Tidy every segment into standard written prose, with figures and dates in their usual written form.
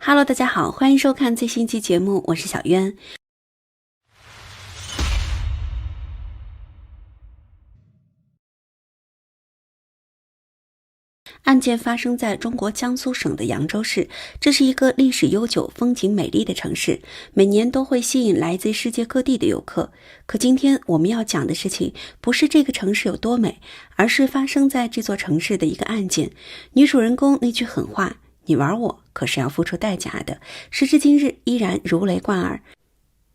Hello， 大家好，欢迎收看最新期节目，我是小渊。案件发生在中国江苏省的扬州市，这是一个历史悠久、风景美丽的城市，每年都会吸引来自世界各地的游客。可今天我们要讲的事情，不是这个城市有多美，而是发生在这座城市的一个案件。女主人公那句狠话，你玩我，可是要付出代价的，时至今日依然如雷贯耳。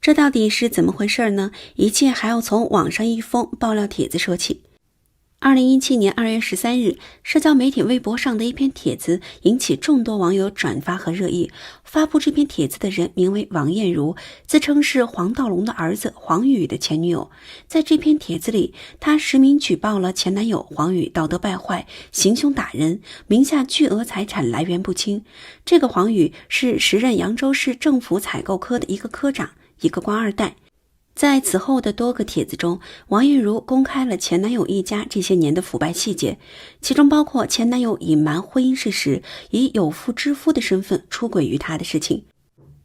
这到底是怎么回事呢？一切还要从网上一封爆料帖子说起。2017年2月13日，社交媒体微博上的一篇帖子引起众多网友转发和热议。发布这篇帖子的人名为王艳茹，自称是黄道龙的儿子黄宇的前女友。在这篇帖子里，她实名举报了前男友黄宇道德败坏、行凶打人，名下巨额财产来源不清。这个黄宇是时任扬州市政府采购科的一个科长，一个官二代。在此后的多个帖子中，王艳茹公开了前男友一家这些年的腐败细节，其中包括前男友隐瞒婚姻事实，以有妇之夫的身份出轨于她的事情。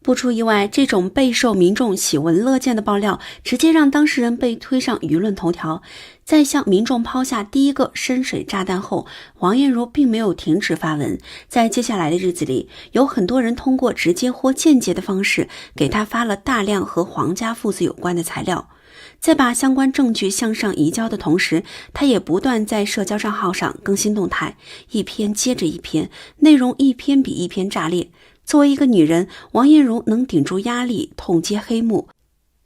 不出意外，这种备受民众喜闻乐见的爆料，直接让当事人被推上舆论头条。在向民众抛下第一个深水炸弹后，王艳茹并没有停止发文。在接下来的日子里，有很多人通过直接或间接的方式给她发了大量和黄家父子有关的材料。在把相关证据向上移交的同时，她也不断在社交账号上更新动态，一篇接着一篇，内容一篇比一篇炸裂。作为一个女人，王艳茹能顶住压力，痛揭黑幕，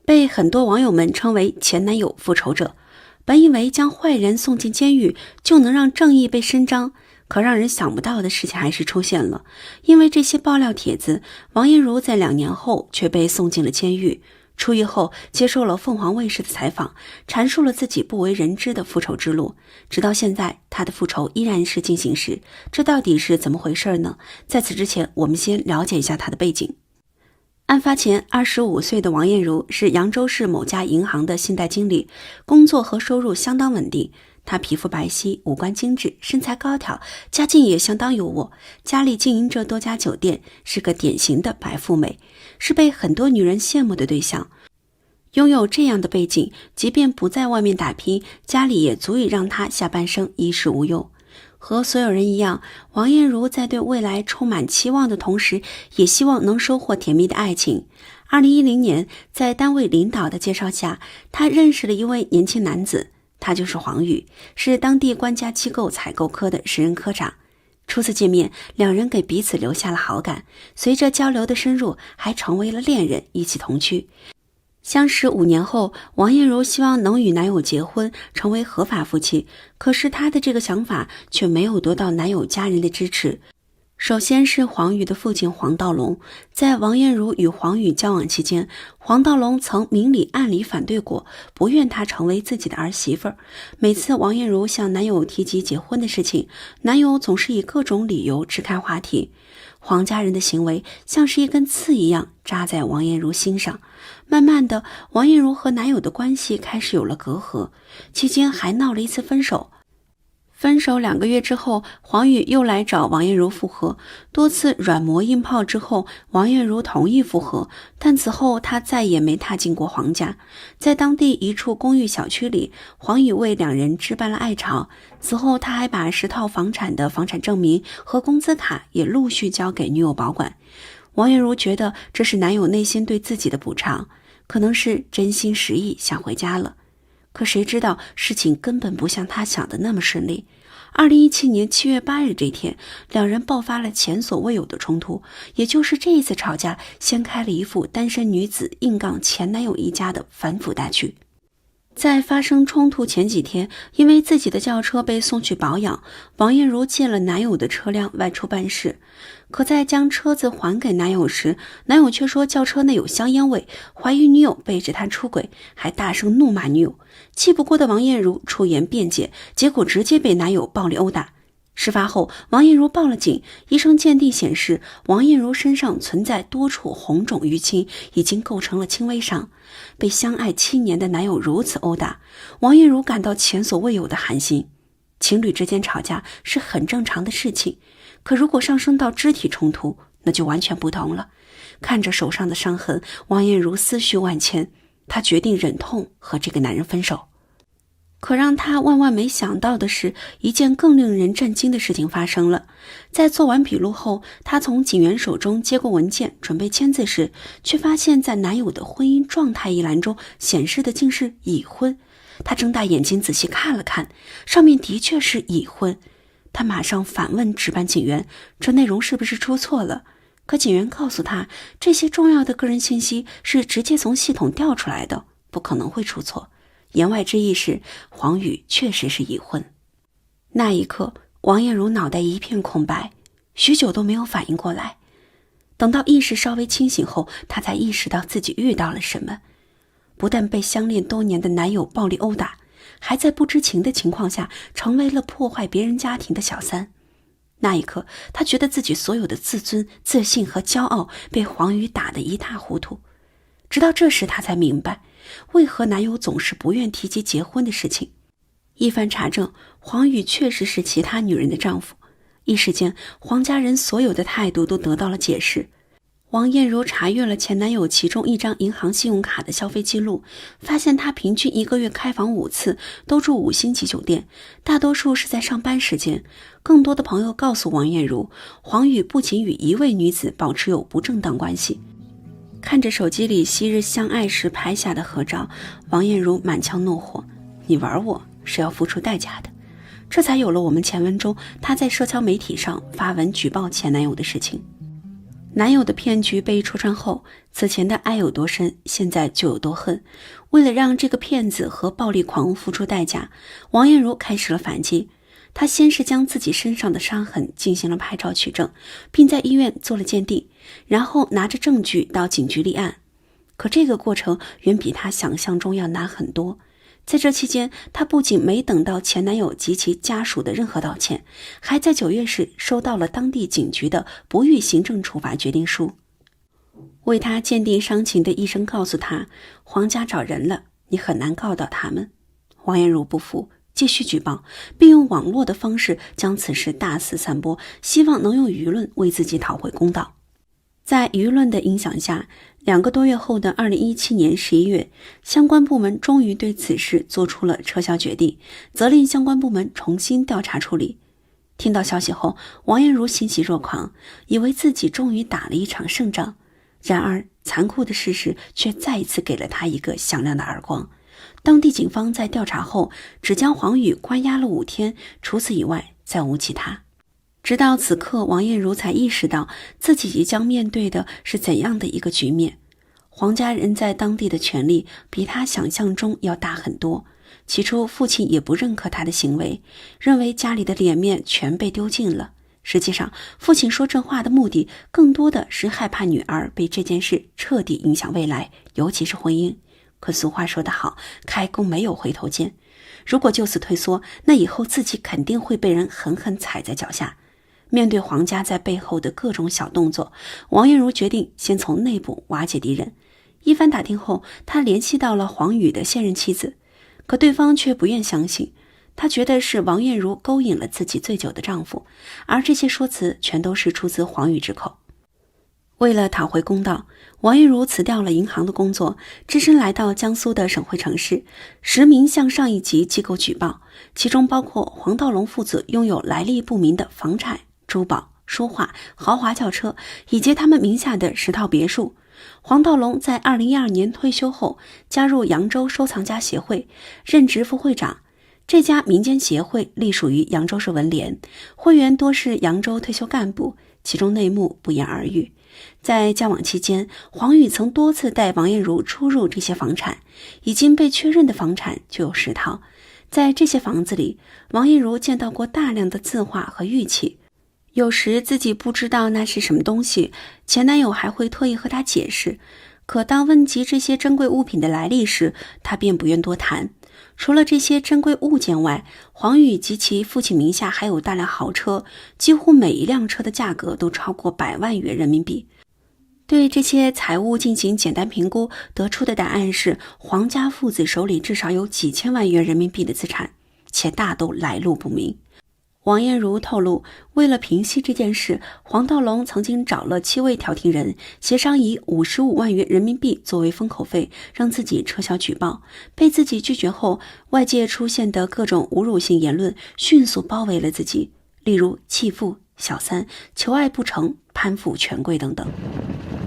被很多网友们称为前男友复仇者。本以为将坏人送进监狱就能让正义被伸张，可让人想不到的事情还是出现了。因为这些爆料帖子，王艳茹在2年后却被送进了监狱。出狱后接受了凤凰卫视的采访，阐述了自己不为人知的复仇之路。直到现在，他的复仇依然是进行时。这到底是怎么回事呢？在此之前，我们先了解一下他的背景。案发前，25岁的王艳茹是扬州市某家银行的信贷经理，工作和收入相当稳定。她皮肤白皙，五官精致，身材高挑，家境也相当优渥，家里经营着多家酒店，是个典型的白富美，是被很多女人羡慕的对象。拥有这样的背景，即便不在外面打拼，家里也足以让她下半生衣食无忧。和所有人一样，王艳茹在对未来充满期望的同时，也希望能收获甜蜜的爱情。2010年，在单位领导的介绍下，她认识了一位年轻男子，他就是黄宇，是当地官家机构采购科的时任科长。初次见面，两人给彼此留下了好感，随着交流的深入，还成为了恋人，一起同居。相识5年后，王艳茹希望能与男友结婚，成为合法夫妻。可是她的这个想法却没有得到男友家人的支持。首先是黄宇的父亲黄道龙，在王艳茹与黄宇交往期间，黄道龙曾明里暗里反对过，不愿她成为自己的儿媳妇。每次王艳茹向男友提及结婚的事情，男友总是以各种理由支开话题。黄家人的行为像是一根刺一样扎在王艳茹心上。慢慢的，王艳茹和男友的关系开始有了隔阂，期间还闹了一次分手。分手2个月之后，黄宇又来找王艳茹复合，多次软磨硬泡之后，王艳茹同意复合，但此后她再也没踏进过黄家。在当地一处公寓小区里，黄宇为两人置办了爱巢，此后他还把10套房产的房产证明和工资卡也陆续交给女友保管。王艳茹觉得这是男友内心对自己的补偿，可能是真心实意想回家了。可谁知道事情根本不像他想的那么顺利。2017年7月8日这天，两人爆发了前所未有的冲突，也就是这一次吵架掀开了一副单身女子硬杠前男友一家的反腐大剧。在发生冲突前几天，因为自己的轿车被送去保养，王艳茹借了男友的车辆外出办事。可在将车子还给男友时，男友却说轿车内有香烟味，怀疑女友背着他出轨，还大声怒骂女友。气不过的王艳茹出言辩解，结果直接被男友暴力殴打。事发后，王艳茹报了警，医生鉴定显示，王艳茹身上存在多处红肿淤青，已经构成了轻微伤。被相爱7年的男友如此殴打，王艳茹感到前所未有的寒心。情侣之间吵架是很正常的事情，可如果上升到肢体冲突，那就完全不同了。看着手上的伤痕，王艳茹思绪万千，她决定忍痛和这个男人分手。可让她万万没想到的是，一件更令人震惊的事情发生了。在做完笔录后，她从警员手中接过文件，准备签字时，却发现在男友的婚姻状态一栏中显示的竟是已婚。她睁大眼睛仔细看了看，上面的确是已婚。她马上反问值班警员，这内容是不是出错了？可警员告诉她，这些重要的个人信息是直接从系统调出来的，不可能会出错。言外之意是，黄宇确实是已婚。那一刻，王艳茹脑袋一片空白，许久都没有反应过来。等到意识稍微清醒后，她才意识到自己遇到了什么。不但被相恋多年的男友暴力殴打，还在不知情的情况下成为了破坏别人家庭的小三。那一刻，她觉得自己所有的自尊、自信和骄傲被黄宇打得一塌糊涂。直到这时，她才明白为何男友总是不愿提及结婚的事情。一番查证，黄宇确实是其他女人的丈夫。一时间，黄家人所有的态度都得到了解释。王艳茹查阅了前男友其中一张银行信用卡的消费记录，发现他平均1个月开房5次，都住5星级酒店，大多数是在上班时间。更多的朋友告诉王艳茹，黄宇不仅与一位女子保持有不正当关系。看着手机里昔日相爱时拍下的合照，王艳茹满腔怒火，你玩我是要付出代价的。这才有了我们前文中她在社交媒体上发文举报前男友的事情。男友的骗局被戳穿后，此前的爱有多深，现在就有多恨。为了让这个骗子和暴力狂付出代价，王艳茹开始了反击。她先是将自己身上的伤痕进行了拍照取证，并在医院做了鉴定，然后拿着证据到警局立案。可这个过程远比她想象中要难很多。在这期间，她不仅没等到前男友及其家属的任何道歉，还在9月时收到了当地警局的不予行政处罚决定书。为她鉴定伤情的医生告诉她，黄家找人了，你很难告到他们。王艳茹不服，继续举报，并用网络的方式将此事大肆散播，希望能用舆论为自己讨回公道。在舆论的影响下，2个多月后的2017年11月，相关部门终于对此事做出了撤销决定，责令相关部门重新调查处理。听到消息后，王艳茹欣喜若狂，以为自己终于打了一场胜仗。然而，残酷的事实却再一次给了她一个响亮的耳光。当地警方在调查后，只将黄宇关押了5天，除此以外再无其他。直到此刻，王艳茹才意识到自己即将面对的是怎样的一个局面。黄家人在当地的权力比她想象中要大很多。起初父亲也不认可她的行为，认为家里的脸面全被丢尽了。实际上，父亲说这话的目的更多的是害怕女儿被这件事彻底影响未来，尤其是婚姻。可俗话说得好，开弓没有回头箭。如果就此退缩，那以后自己肯定会被人狠狠踩在脚下。面对黄家在背后的各种小动作，王艳茹决定先从内部瓦解敌人。一番打听后，她联系到了黄宇的现任妻子，可对方却不愿相信。她觉得是王艳茹勾引了自己醉酒的丈夫，而这些说辞全都是出自黄宇之口。为了讨回公道，王艳茹辞掉了银行的工作，只身来到江苏的省会城市，实名向上一级机构举报，其中包括黄道龙父子拥有来历不明的房产、珠宝、书画、豪华轿车，以及他们名下的10套别墅。黄道龙在2012年退休后，加入扬州收藏家协会，任职副会长。这家民间协会隶属于扬州市文联，会员多是扬州退休干部，其中内幕不言而喻。在交往期间，黄宇曾多次带王艳茹出入这些房产，已经被确认的房产就有10套。在这些房子里，王艳茹见到过大量的字画和玉器，有时自己不知道那是什么东西，前男友还会特意和她解释。可当问及这些珍贵物品的来历时，她便不愿多谈。除了这些珍贵物件外，黄宇及其父亲名下还有大量豪车，几乎每一辆车的价格都超过100万元人民币。对这些财物进行简单评估，得出的答案是黄家父子手里至少有几千万元人民币的资产，且大都来路不明。王艳茹透露，为了平息这件事，黄道龙曾经找了7位调停人，协商以55万元人民币作为封口费，让自己撤销举报。被自己拒绝后，外界出现的各种侮辱性言论迅速包围了自己，例如弃妇、小三、求爱不成、攀附权贵等等。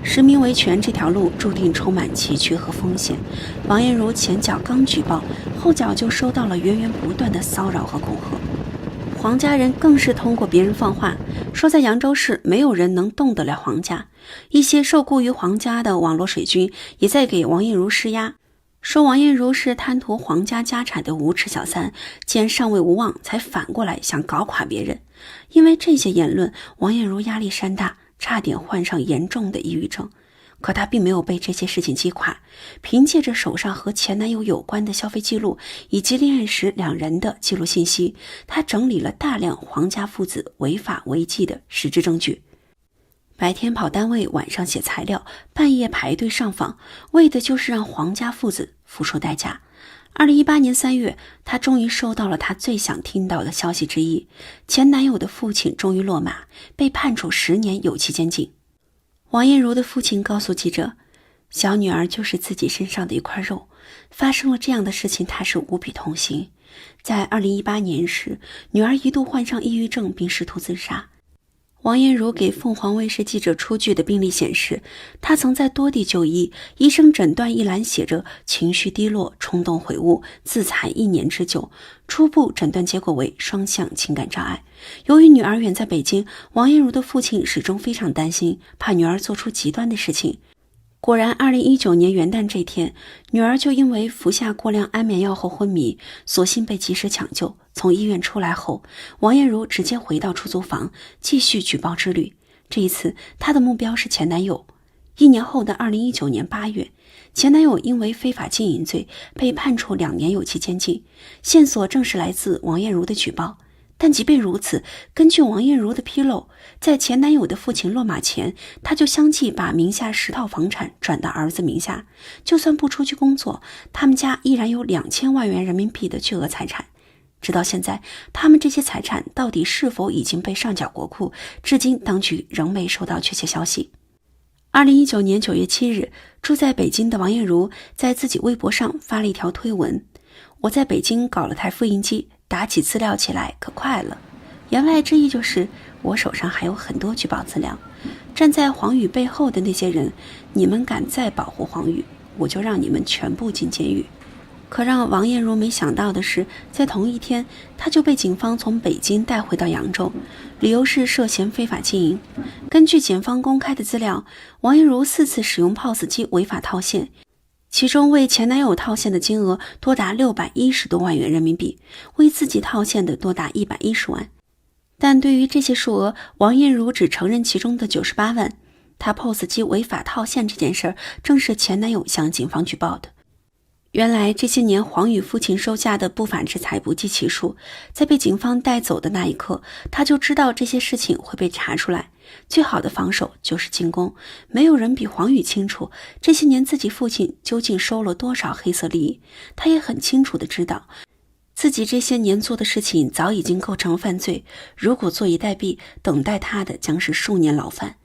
实名维权这条路注定充满崎岖和风险。王艳茹前脚刚举报，后脚就收到了源源不断的骚扰和恐吓。黄家人更是通过别人放话，说在扬州市没有人能动得了黄家。一些受雇于黄家的网络水军也在给王艳茹施压，说王艳茹是贪图黄家家产的无耻小三，见上位无望才反过来想搞垮别人。因为这些言论，王艳茹压力山大，差点患上严重的抑郁症。可她并没有被这些事情击垮，凭借着手上和前男友有关的消费记录以及恋爱时两人的记录信息，她整理了大量黄家父子违法违纪的实质证据。白天跑单位，晚上写材料，半夜排队上访，为的就是让黄家父子付出代价。2018年3月，她终于收到了她最想听到的消息之一，前男友的父亲终于落马，被判处10年有期监禁。王艳茹的父亲告诉记者，小女儿就是自己身上的一块肉，发生了这样的事情，她是无比痛心。在2018年时，女儿一度患上抑郁症并试图自杀。王艳茹给凤凰卫视记者出具的病历显示，她曾在多地就医，医生诊断一栏写着情绪低落、冲动悔悟、自残1年之久，初步诊断结果为双向情感障碍。由于女儿远在北京，王艳茹的父亲始终非常担心，怕女儿做出极端的事情。果然2019年元旦这天，女儿就因为服下过量安眠药后昏迷，所幸被及时抢救。从医院出来后，王艳茹直接回到出租房，继续举报之旅。这一次她的目标是前男友。1年后的2019年8月，前男友因为非法经营罪被判处2年有期监禁，线索正是来自王艳茹的举报。但即便如此，根据王艳茹的披露，在前男友的父亲落马前，她就相继把名下10套房产转到儿子名下，就算不出去工作，他们家依然有2000万元人民币的巨额财产。直到现在，他们这些财产到底是否已经被上缴国库，至今当局仍没收到确切消息。2019年9月7日，住在北京的王艳茹在自己微博上发了一条推文：我在北京搞了台复印机，打起资料起来可快了。言外之意就是我手上还有很多举报资料，站在黄宇背后的那些人，你们敢再保护黄宇，我就让你们全部进监狱。可让王艳茹没想到的是，在同一天，她就被警方从北京带回到扬州，理由是涉嫌非法经营。根据检方公开的资料，王艳茹4次使用 POS 机违法套现，其中为前男友套现的金额多达610多万元人民币，为自己套现的多达110万。但对于这些数额，王艳茹只承认其中的98万。她 POS 机违法套现这件事正是前男友向警方举报的。原来这些年黄宇父亲收下的不法之财不计其数，在被警方带走的那一刻，他就知道这些事情会被查出来。最好的防守就是进攻，没有人比黄宇清楚这些年自己父亲究竟收了多少黑色利益。他也很清楚地知道，自己这些年做的事情早已经构成犯罪，如果坐以待毙，等待他的将是数年牢饭。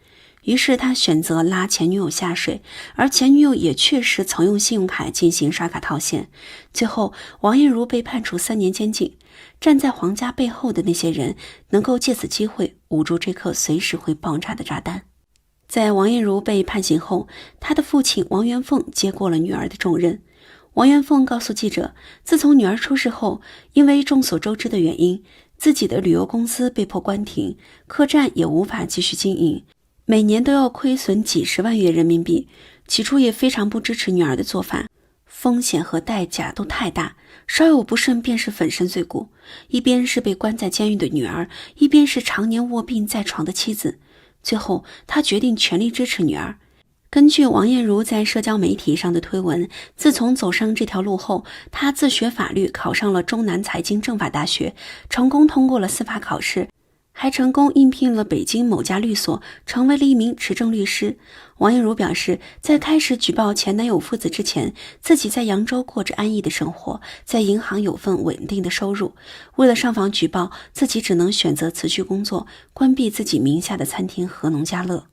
于是他选择拉前女友下水，而前女友也确实曾用信用卡进行刷卡套现。最后王艳茹被判处3年监禁。站在黄家背后的那些人能够借此机会捂住这颗随时会爆炸的炸弹。在王艳茹被判刑后，她的父亲王元凤接过了女儿的重任。王元凤告诉记者，自从女儿出事后，因为众所周知的原因，自己的旅游公司被迫关停，客栈也无法继续经营，每年都要亏损几十万元人民币。起初也非常不支持女儿的做法，风险和代价都太大，稍有不慎便是粉身碎骨。一边是被关在监狱的女儿，一边是常年卧病在床的妻子。最后他决定全力支持女儿。根据王艳茹在社交媒体上的推文，自从走上这条路后，她自学法律，考上了中南财经政法大学，成功通过了司法考试。还成功应聘了北京某家律所，成为了一名持证律师。王艳茹表示，在开始举报前男友父子之前，自己在扬州过着安逸的生活，在银行有份稳定的收入。为了上访举报，自己只能选择辞去工作，关闭自己名下的餐厅和农家乐。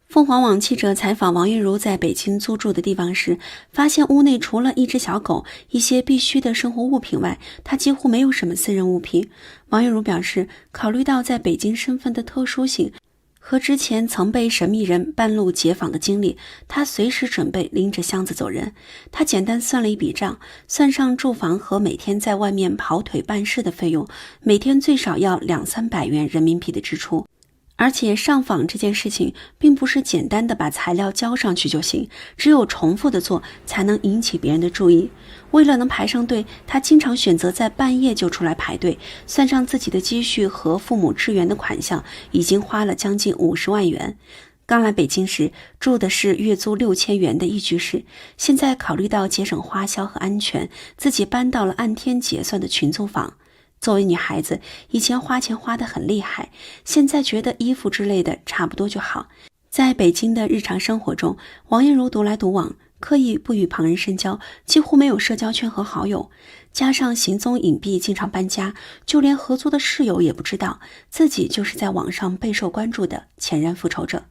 凤凰网记者采访王艳茹在北京租住的地方时，发现屋内除了一只小狗、一些必需的生活物品外，她几乎没有什么私人物品。王艳茹表示，考虑到在北京身份的特殊性和之前曾被神秘人半路截访的经历，她随时准备拎着箱子走人。她简单算了一笔账，算上住房和每天在外面跑腿办事的费用，每天最少要200-300元人民币的支出。而且上访这件事情并不是简单的把材料交上去就行，只有重复的做才能引起别人的注意。为了能排上队，他经常选择在半夜就出来排队，算上自己的积蓄和父母支援的款项，已经花了将近50万元。刚来北京时住的是月租6000元的一居室，现在考虑到节省花销和安全，自己搬到了按天结算的群租房。作为女孩子，以前花钱花得很厉害，现在觉得衣服之类的差不多就好。在北京的日常生活中，王艳茹独来独往，刻意不与旁人深交，几乎没有社交圈和好友，加上行踪隐蔽，经常搬家，就连合租的室友也不知道自己就是在网上备受关注的前任复仇者。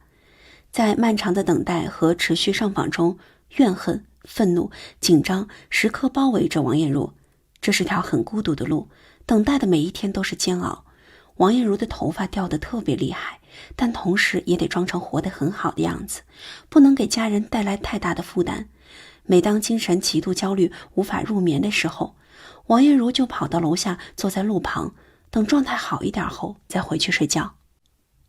在漫长的等待和持续上访中，怨恨、愤怒、紧张时刻包围着王艳茹。这是条很孤独的路，等待的每一天都是煎熬。王艳茹的头发掉得特别厉害，但同时也得装成活得很好的样子，不能给家人带来太大的负担。每当精神极度焦虑无法入眠的时候，王艳茹就跑到楼下坐在路旁，等状态好一点后再回去睡觉。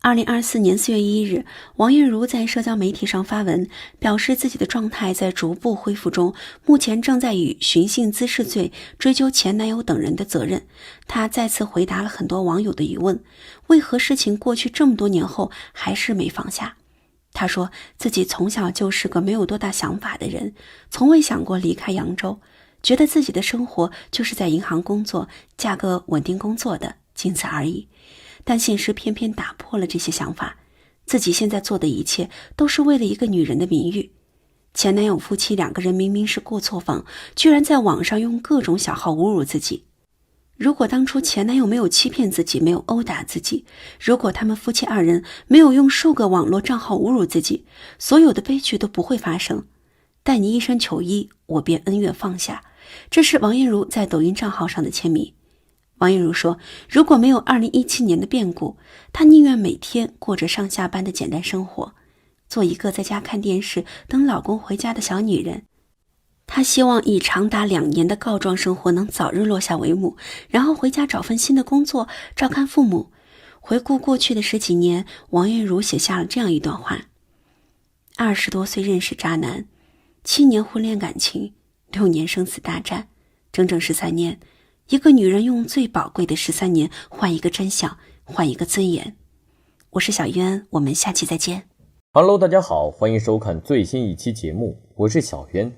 2024年4月1日，王艳茹在社交媒体上发文，表示自己的状态在逐步恢复中，目前正在以寻衅滋事罪追究前男友等人的责任。她再次回答了很多网友的疑问，为何事情过去这么多年后还是没放下。她说自己从小就是个没有多大想法的人，从未想过离开扬州，觉得自己的生活就是在银行工作，嫁个稳定工作的，仅此而已。但现实偏偏打破了这些想法，自己现在做的一切都是为了一个女人的名誉。前男友夫妻2个人明明是过错方，居然在网上用各种小号侮辱自己。如果当初前男友没有欺骗自己，没有殴打自己，如果他们夫妻2人没有用数个网络账号侮辱自己，所有的悲剧都不会发生。待你一身求医，我便恩怨放下。这是王艳茹在抖音账号上的签名。王艳茹说，如果没有2017年的变故，她宁愿每天过着上下班的简单生活，做一个在家看电视等老公回家的小女人。她希望以长达2年的告状生活能早日落下帷幕，然后回家找份新的工作，照看父母。回顾过去的10几年，王艳茹写下了这样一段话：20多岁认识渣男，7年婚恋感情，6年生死大战，整整13年。一个女人用最宝贵的13年换一个真相，换一个尊严。我是小渊，我们下期再见。Hello， 大家好，欢迎收看最新一期节目，我是小渊。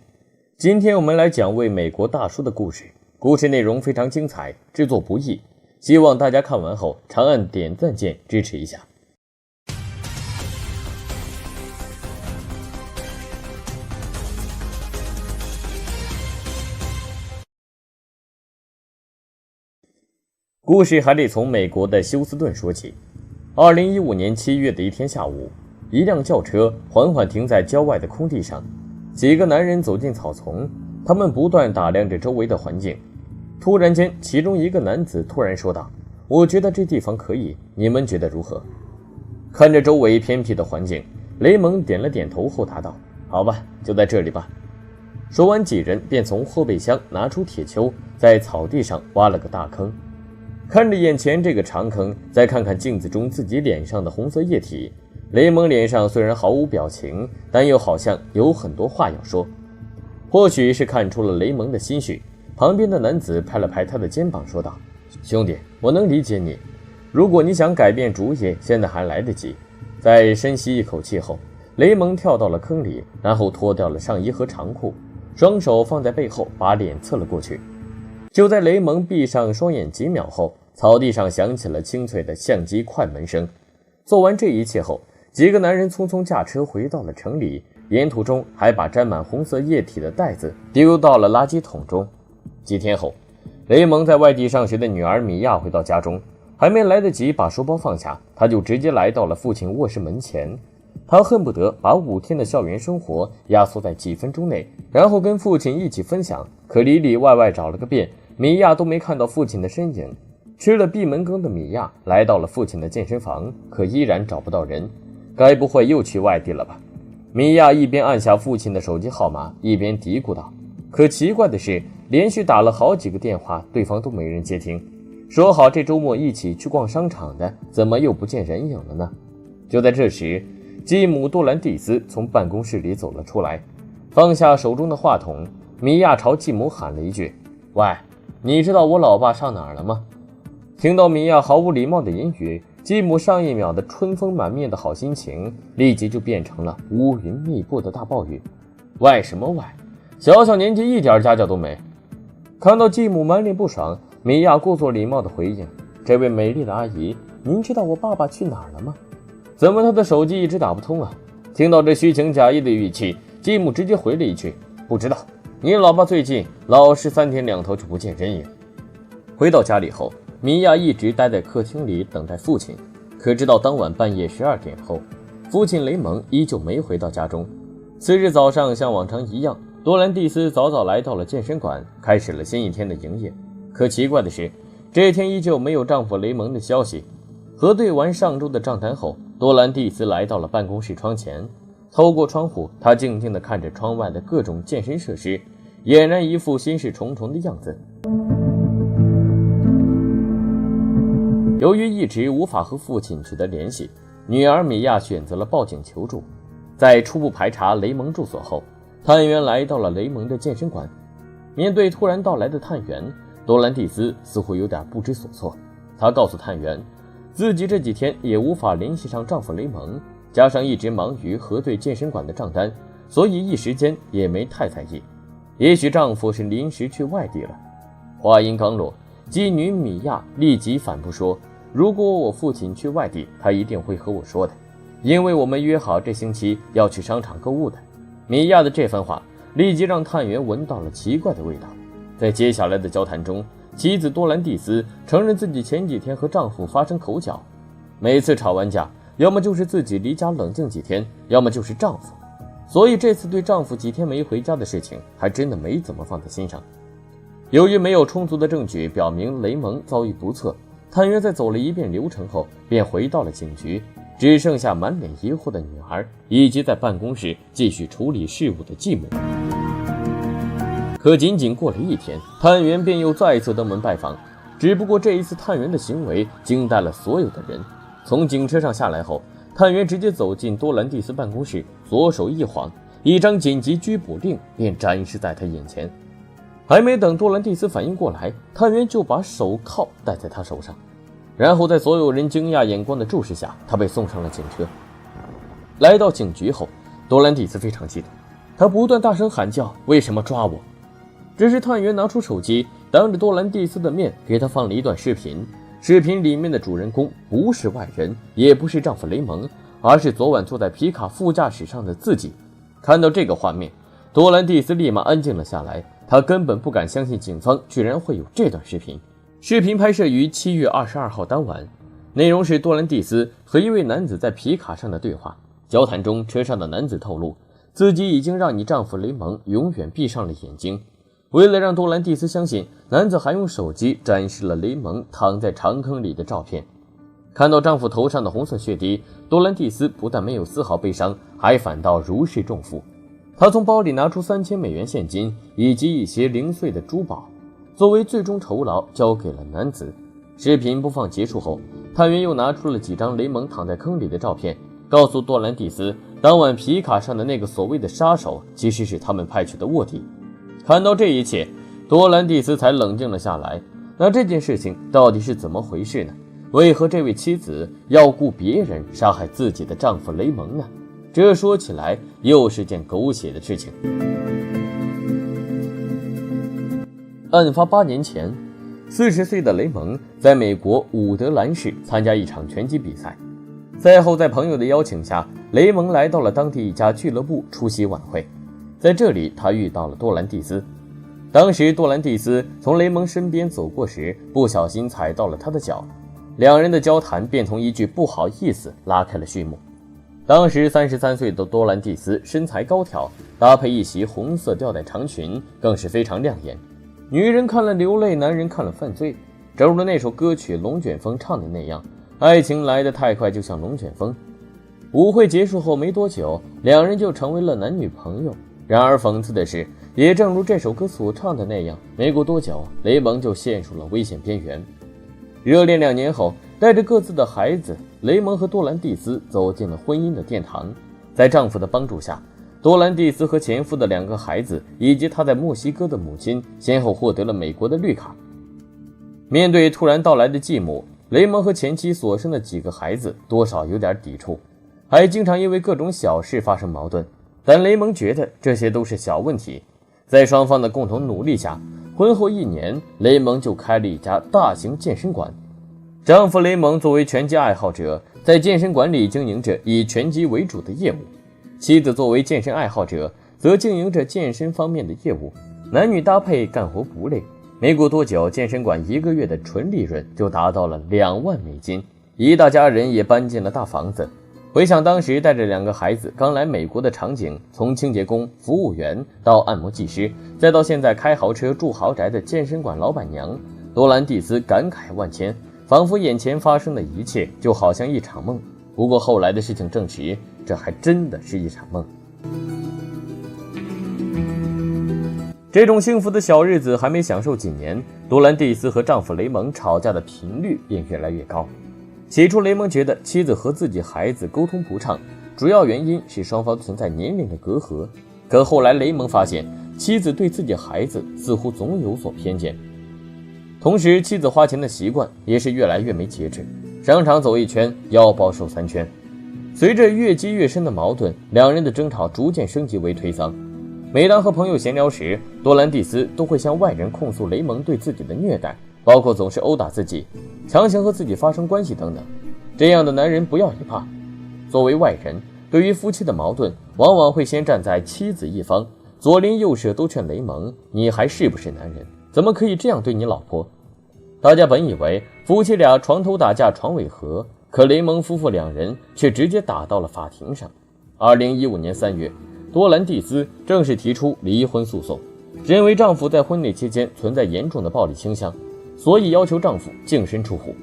今天我们来讲位美国大叔的故事，故事内容非常精彩，制作不易，希望大家看完后长按点赞键支持一下。故事还得从美国的休斯顿说起。2015年7月的一天下午，一辆轿车缓缓停在郊外的空地上，几个男人走进草丛，他们不断打量着周围的环境。突然间，其中一个男子突然说道：“我觉得这地方可以，你们觉得如何？”看着周围偏僻的环境，雷蒙点了点头后答道：“好吧，就在这里吧。”说完，几人便从后备箱拿出铁锹，在草地上挖了个大坑。看着眼前这个长坑，再看看镜子中自己脸上的红色液体，雷蒙脸上虽然毫无表情，但又好像有很多话要说。或许是看出了雷蒙的心绪，旁边的男子拍了拍他的肩膀说道：“兄弟，我能理解你，如果你想改变主意，现在还来得及。”在深吸一口气后，雷蒙跳到了坑里，然后脱掉了上衣和长裤，双手放在背后，把脸侧了过去。就在雷蒙闭上双眼几秒后，草地上响起了清脆的相机快门声。做完这一切后，几个男人匆匆驾车回到了城里，沿途中还把沾满红色液体的袋子丢到了垃圾桶中。几天后，雷蒙在外地上学的女儿米娅回到家中，还没来得及把书包放下，他就直接来到了父亲卧室门前。他恨不得把5天的校园生活压缩在几分钟内，然后跟父亲一起分享。可里里外外找了个遍，米娅都没看到父亲的身影。吃了闭门羹的米娅来到了父亲的健身房，可依然找不到人。该不会又去外地了吧？米娅一边按下父亲的手机号码，一边嘀咕道。可奇怪的是，连续打了好几个电话，对方都没人接听。说好这周末一起去逛商场的，怎么又不见人影了呢？就在这时，继母多兰蒂斯从办公室里走了出来，放下手中的话筒，米娅朝继母喊了一句：“喂，你知道我老爸上哪儿了吗？”听到米娅毫无礼貌的言语，继母上一秒的春风满面的好心情立即就变成了乌云密布的大暴雨。喂什么喂？小小年纪一点家教都没。看到继母满脸不爽，米娅故作礼貌的回应：“这位美丽的阿姨，您知道我爸爸去哪儿了吗？”怎么他的手机一直打不通啊？听到这虚情假意的语气，继母直接回了一句：“不知道，你老爸最近老是3天2头就不见人影。”回到家里后，米娅一直待在客厅里等待父亲，可直到当晚半夜12点后，父亲雷蒙依旧没回到家中。次日早上，像往常一样，多兰蒂斯早早来到了健身馆，开始了新一天的营业。可奇怪的是，这天依旧没有丈夫雷蒙的消息。核对完上周的账单后，多兰蒂斯来到了办公室窗前，透过窗户，她静静地看着窗外的各种健身设施，俨然一副心事重重的样子。由于一直无法和父亲取得联系，女儿米娅选择了报警求助。在初步排查雷蒙住所后，探员来到了雷蒙的健身馆。面对突然到来的探员，多兰蒂斯似乎有点不知所措。她告诉探员，自己这几天也无法联系上丈夫雷蒙，加上一直忙于核对健身馆的账单，所以一时间也没太在意。也许丈夫是临时去外地了。话音刚落，继女米娅立即反驳说，如果我父亲去外地，他一定会和我说的，因为我们约好这星期要去商场购物的。米娅的这番话立即让探员闻到了奇怪的味道。在接下来的交谈中，妻子多兰蒂斯承认自己前几天和丈夫发生口角，每次吵完架，要么就是自己离家冷静几天，要么就是丈夫，所以这次对丈夫几天没回家的事情还真的没怎么放在心上。由于没有充足的证据表明雷蒙遭遇不测，探员在走了一遍流程后便回到了警局，只剩下满脸疑惑的女儿以及在办公室继续处理事务的继母。可仅仅过了1天，探员便又再次登门拜访，只不过这一次探员的行为惊呆了所有的人。从警车上下来后，探员直接走进多兰蒂斯办公室，左手一晃，一张紧急拘捕令便展示在他眼前。还没等多兰蒂斯反应过来，探员就把手铐戴在他手上，然后在所有人惊讶眼光的注视下，他被送上了警车。来到警局后，多兰蒂斯非常激动，他不断大声喊叫，为什么抓我？这时探员拿出手机，当着多兰蒂斯的面给他放了一段视频。视频里面的主人公不是外人，也不是丈夫雷蒙，而是昨晚坐在皮卡副驾驶上的自己。看到这个画面，多兰蒂斯立马安静了下来，他根本不敢相信警方居然会有这段视频。视频拍摄于7月22号当晚，内容是多兰蒂斯和一位男子在皮卡上的对话。交谈中，车上的男子透露，自己已经让你丈夫雷蒙永远闭上了眼睛。为了让多兰蒂斯相信，男子还用手机展示了雷蒙躺在长坑里的照片。看到丈夫头上的红色血滴，多兰蒂斯不但没有丝毫悲伤，还反倒如释重负。她从包里拿出3000美元现金以及一些零碎的珠宝，作为最终酬劳交给了男子。视频播放结束后，探员又拿出了几张雷蒙躺在坑里的照片，告诉多兰蒂斯，当晚皮卡上的那个所谓的杀手其实是他们派去的卧底。看到这一切，多兰蒂斯才冷静了下来。那这件事情到底是怎么回事呢？为何这位妻子要雇别人杀害自己的丈夫雷蒙呢？这说起来又是件狗血的事情。案发8年前， 40岁的雷蒙在美国伍德兰市参加一场拳击比赛，赛后在朋友的邀请下，雷蒙来到了当地一家俱乐部出席晚会。在这里，他遇到了多兰蒂斯。当时多兰蒂斯从雷蒙身边走过时，不小心踩到了他的脚，两人的交谈便从一句不好意思拉开了序幕。当时33岁的多兰蒂斯身材高挑，搭配一袭红色吊带长裙，更是非常亮眼。女人看了流泪，男人看了犯罪。正如那首歌曲《龙卷风》唱的那样，爱情来得太快，就像龙卷风。舞会结束后没多久，两人就成为了男女朋友。然而讽刺的是，也正如这首歌所唱的那样，没过多久，雷蒙就陷入了危险边缘。热恋2年后，带着各自的孩子，雷蒙和多兰蒂斯走进了婚姻的殿堂。在丈夫的帮助下，多兰蒂斯和前夫的2个孩子以及她在墨西哥的母亲先后获得了美国的绿卡。面对突然到来的继母，雷蒙和前妻所生的几个孩子多少有点抵触，还经常因为各种小事发生矛盾。但雷蒙觉得这些都是小问题。在双方的共同努力下，婚后1年，雷蒙就开了一家大型健身馆。丈夫雷蒙作为拳击爱好者，在健身馆里经营着以拳击为主的业务，妻子作为健身爱好者，则经营着健身方面的业务，男女搭配，干活不累。没过多久，健身馆1个月的纯利润就达到了2万美金，一大家人也搬进了大房子。回想当时带着2个孩子刚来美国的场景，从清洁工、服务员到按摩技师，再到现在开豪车住豪宅的健身馆老板娘，多兰蒂斯感慨万千，仿佛眼前发生的一切就好像一场梦。不过后来的事情证实，这还真的是一场梦。这种幸福的小日子还没享受几年，多兰蒂斯和丈夫雷蒙吵架的频率便越来越高。起初雷蒙觉得妻子和自己孩子沟通不畅，主要原因是双方存在年龄的隔阂。可后来雷蒙发现，妻子对自己孩子似乎总有所偏见，同时妻子花钱的习惯也是越来越没节制，商场走1圈，腰包瘦3圈。随着越积越深的矛盾，两人的争吵逐渐升级为推搡。每当和朋友闲聊时，多兰蒂斯都会向外人控诉雷蒙对自己的虐待，包括总是殴打自己，强行和自己发生关系等等。这样的男人不要也罢。作为外人，对于夫妻的矛盾，往往会先站在妻子一方，左邻右舍都劝雷蒙，你还是不是男人？怎么可以这样对你老婆？大家本以为夫妻俩床头打架床尾和，可雷蒙夫妇2人却直接打到了法庭上。2015年3月，多兰蒂斯正式提出离婚诉讼，认为丈夫在婚内期间存在严重的暴力倾向，所以要求丈夫净身出户。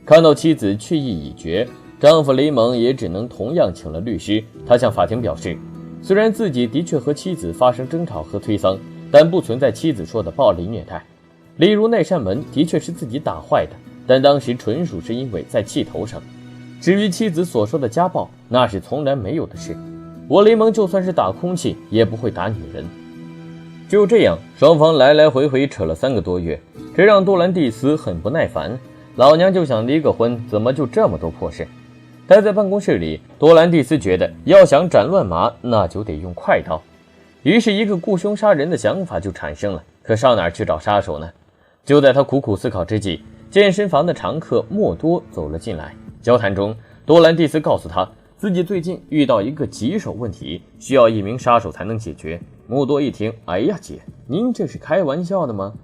看到妻子去意已决，丈夫雷蒙也只能同样请了律师。他向法庭表示，虽然自己的确和妻子发生争吵和推搡，但不存在妻子说的暴力虐待。例如那扇门的确是自己打坏的，但当时纯属是因为在气头上。至于妻子所说的家暴，那是从来没有的事。我雷蒙就算是打空气，也不会打女人。就这样，双方来来回回扯了3个多月，这让多兰蒂斯很不耐烦。老娘就想离个婚，怎么就这么多破事？待在办公室里，多兰蒂斯觉得要想斩乱麻，那就得用快刀。于是一个雇凶杀人的想法就产生了，可上哪儿去找杀手呢？就在他苦苦思考之际，健身房的常客莫多走了进来。交谈中，多兰蒂斯告诉他自己最近遇到一个棘手问题，需要1名杀手才能解决。莫多一听，哎呀姐，您这是开玩笑的吗？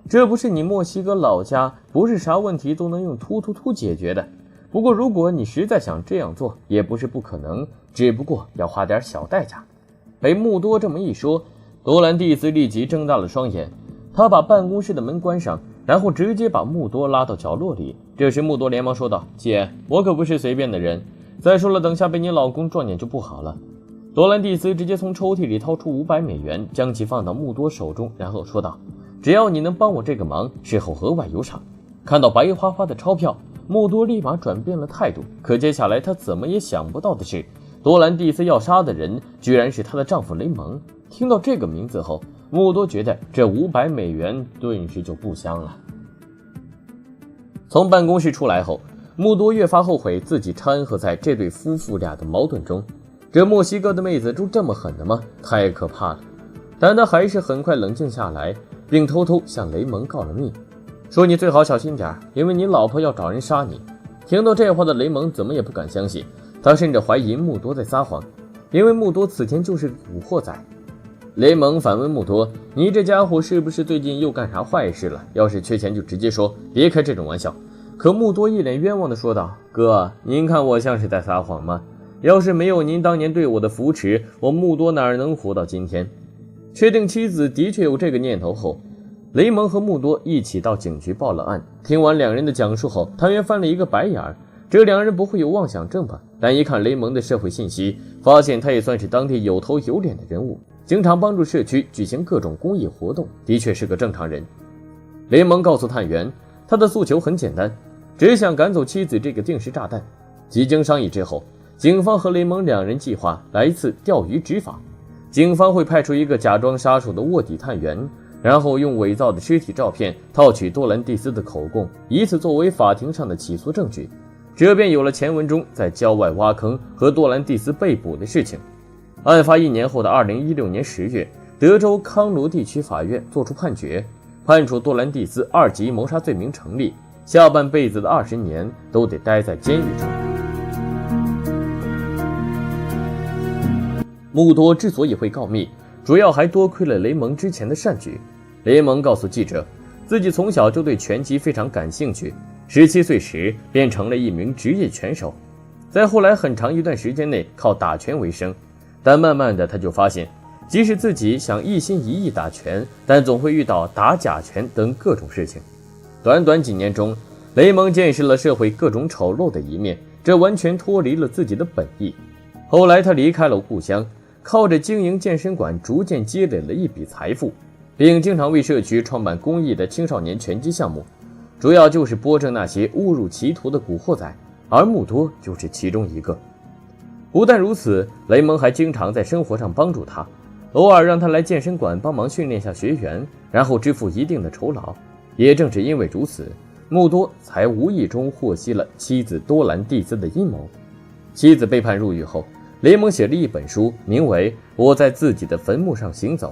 这不是你墨西哥老家，不是啥问题都能用突解决的。不过如果你实在想这样做，也不是不可能，只不过要花点小代价。被穆多这么一说，多兰蒂斯立即睁大了双眼。他把办公室的门关上，然后直接把穆多拉到角落里。这时穆多连忙说道，姐，我可不是随便的人，再说了，等下被你老公撞见就不好了。多兰蒂斯直接从抽屉里掏出500美元，将其放到穆多手中，然后说道，只要你能帮我这个忙，事后额外有赏。看到白花花的钞票，穆多立马转变了态度。可接下来他怎么也想不到的是，多兰蒂斯要杀的人居然是她的丈夫雷蒙。听到这个名字后，穆多觉得这500美元顿时就不香了。从办公室出来后，穆多越发后悔自己掺和在这对夫妇俩的矛盾中。这墨西哥的妹子就这么狠的吗？太可怕了。但他还是很快冷静下来，并偷偷向雷蒙告了密。说你最好小心点，因为你老婆要找人杀你。听到这话的雷蒙怎么也不敢相信，他甚至怀疑穆多在撒谎，因为穆多此前就是个古惑仔。雷蒙反问穆多，你这家伙是不是最近又干啥坏事了？要是缺钱就直接说，别开这种玩笑。可穆多一脸冤枉地说道，哥，您看我像是在撒谎吗？要是没有您当年对我的扶持，我穆多哪能活到今天？确定妻子的确有这个念头后，雷蒙和穆多一起到警局报了案。听完两人的讲述后，探员翻了一个白眼儿，这两人不会有妄想症吧？但一看雷蒙的社会信息，发现他也算是当地有头有脸的人物，经常帮助社区举行各种公益活动，的确是个正常人。雷蒙告诉探员，他的诉求很简单，只想赶走妻子这个定时炸弹。几经商议之后，警方和雷蒙两人计划来一次钓鱼执法。警方会派出一个假装杀手的卧底探员，然后用伪造的尸体照片套取多兰蒂斯的口供，以此作为法庭上的起诉证据。这便有了前文中在郊外挖坑和多兰蒂斯被捕的事情。案发1年后的2016年10月，德州康罗地区法院作出判决，判处多兰蒂斯2级谋杀罪名成立，下半辈子的20年都得待在监狱中。穆多之所以会告密，主要还多亏了雷蒙之前的善举。雷蒙告诉记者，自己从小就对拳击非常感兴趣，17岁时便成了一名职业拳手，在后来很长一段时间内靠打拳为生。但慢慢的他就发现，即使自己想一心一意打拳，但总会遇到打假拳等各种事情。短短几年中，雷蒙见识了社会各种丑陋的一面，这完全脱离了自己的本意。后来他离开了故乡，靠着经营健身馆逐渐积累了一笔财富，并经常为社区创办公益的青少年拳击项目，主要就是拨正那些误入歧途的古惑仔，而穆多就是其中一个。不但如此，雷蒙还经常在生活上帮助他，偶尔让他来健身馆帮忙训练下学员，然后支付一定的酬劳。也正是因为如此，穆多才无意中获悉了妻子多兰蒂斯的阴谋。妻子被判入狱后，雷蒙写了一本书，名为《我在自己的坟墓上行走》，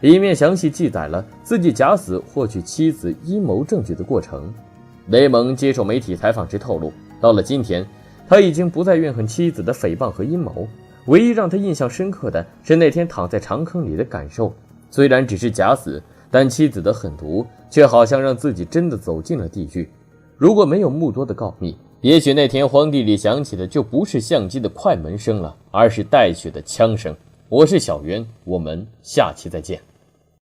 里面详细记载了自己假死获取妻子阴谋证据的过程。雷蒙接受媒体采访时透露，到了今天，他已经不再怨恨妻子的诽谤和阴谋，唯一让他印象深刻的是那天躺在长坑里的感受。虽然只是假死，但妻子的狠毒却好像让自己真的走进了地狱。如果没有穆多的告密，也许那天荒地里响起的就不是相机的快门声了，而是带血的枪声。我是小袁，我们下期再见。